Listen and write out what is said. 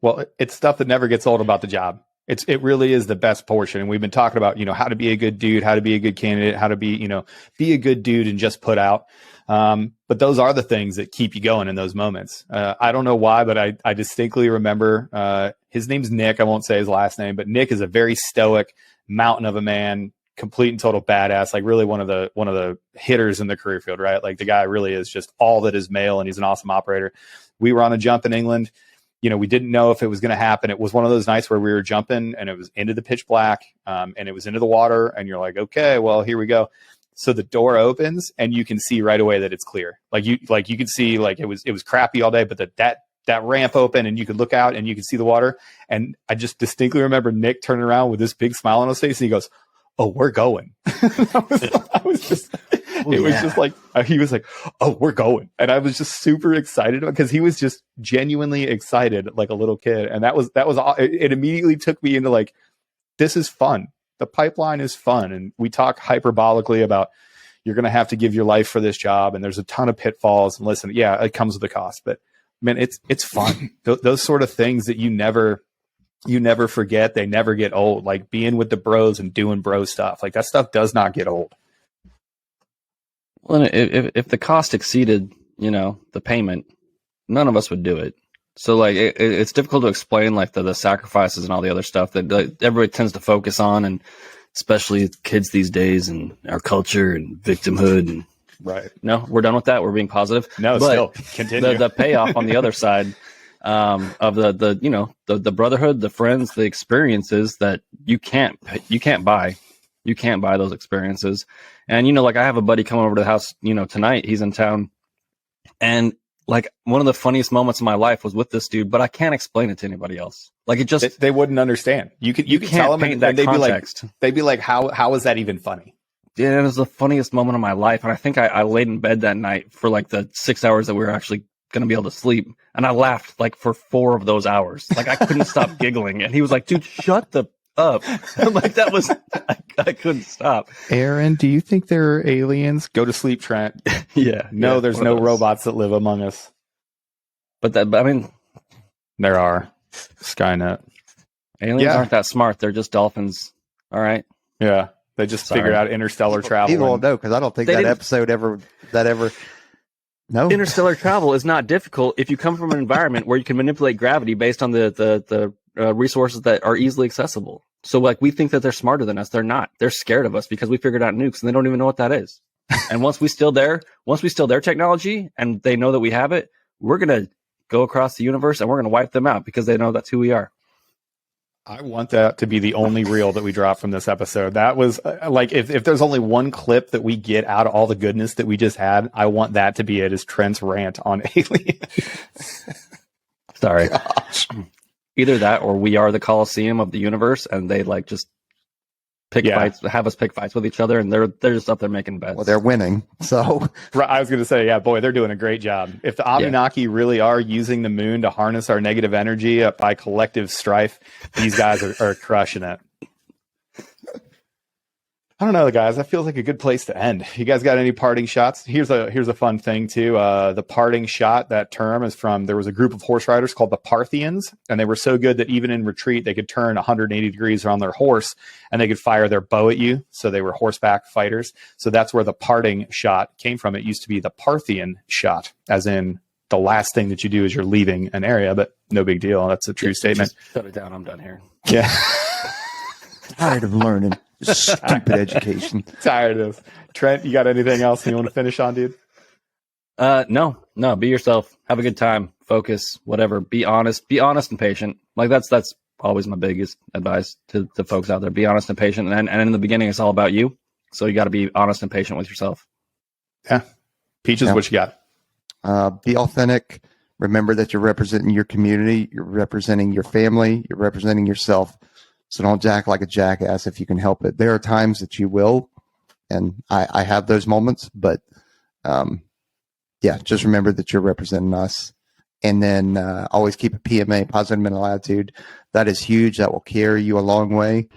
Well, it's stuff that never gets old about the job. It really is the best portion. And we've been talking about, how to be a good dude, how to be a good candidate, how to be, be a good dude and just put out. But those are the things that keep you going in those moments. I don't know why, but I distinctly remember, his name's Nick. I won't say his last name, but Nick is a very stoic mountain of a man, complete and total badass, like really one of the hitters in the career field, right? Like the guy really is just all that is male, and he's an awesome operator. We were on a jump in England. We didn't know if it was going to happen. It was one of those nights where we were jumping and it was into the pitch black, and it was into the water, and you're like, okay, well, here we go. So the door opens and you can see right away that it's clear. You can see like it was crappy all day, but that ramp open and you could look out and you could see the water. And I just distinctly remember Nick turning around with this big smile on his face and he goes, "Oh, we're going." It was just like, he was like, "Oh, we're going." And I was just super excited because he was just genuinely excited, like a little kid. And that was, it immediately took me into like, this is fun. The pipeline is fun. And we talk hyperbolically about you're going to have to give your life for this job. And there's a ton of pitfalls, and listen, yeah, it comes with a cost, but man, it's fun. Those sort of things that you never forget. They never get old. Like being with the bros and doing bro stuff, like that stuff does not get old. Well, if the cost exceeded, the payment, none of us would do it. So like it's difficult to explain like the sacrifices and all the other stuff that everybody tends to focus on, and especially kids these days and our culture and victimhood. And right. No, we're done with that. We're being positive. No, but still continue. The payoff on the other side of the brotherhood, the friends, the experiences that you can't buy. You can't buy those experiences. And, like I have a buddy coming over to the house, tonight. He's in town. And like one of the funniest moments of my life was with this dude, but I can't explain it to anybody else. Like it just, they wouldn't understand. You could tell them and they'd be like, how is that even funny? Yeah, it was the funniest moment of my life. And I think I laid in bed that night for like the 6 hours that we were actually going to be able to sleep. And I laughed like for 4 of those hours. Like I couldn't stop giggling. And he was like, "Dude, shut the up." I'm like, that was, I couldn't stop. Aaron, do you think there are aliens? Go to sleep, Trent. Yeah. No, there's no robots that live among us. But I mean, there are. Skynet. Aliens aren't that smart. They're just dolphins. All right. Yeah. They just figured out interstellar travel. People won't know because I don't think that episode ever. No. Interstellar travel is not difficult if you come from an environment where you can manipulate gravity based on the resources that are easily accessible. So like we think that they're smarter than us. They're not. They're scared of us because we figured out nukes and they don't even know what that is. And once we steal their technology and they know that we have it, we're going to go across the universe and we're going to wipe them out because they know that's who we are. I want that to be the only reel that we drop from this episode. That was like, if there's only one clip that we get out of all the goodness that we just had, I want that to be it, is Trent's rant on aliens. Sorry. Either that or we are the Coliseum of the universe and they like just pick fights, have us pick fights with each other, and they're just up there making bets. Well, they're winning. So I was going to say, yeah, boy, they're doing a great job. If the Anunnaki really are using the moon to harness our negative energy by collective strife, these guys are crushing it. I don't know, guys. That feels like a good place to end. You guys got any parting shots? Here's a fun thing too. The parting shot, that term is from, there was a group of horse riders called the Parthians, and they were so good that even in retreat, they could turn 180 degrees around their horse and they could fire their bow at you. So they were horseback fighters. So that's where the parting shot came from. It used to be the Parthian shot, as in the last thing that you do is you're leaving an area, but no big deal. That's a true statement. Shut it down. I'm done here. Yeah. Tired of learning. Stupid education. Tired of this. Trent, you got anything else you want to finish on, dude? No. Be yourself. Have a good time. Focus. Whatever. Be honest. Be honest and patient. Like that's always my biggest advice to folks out there. Be honest and patient. And in the beginning, it's all about you. So you got to be honest and patient with yourself. Yeah. Peaches, what you got? Be authentic. Remember that you're representing your community. You're representing your family. You're representing yourself. So don't jack like a jackass if you can help it. There are times that you will, and I have those moments, but just remember that you're representing us. And then always keep a PMA, positive mental attitude. That is huge. That will carry you a long way.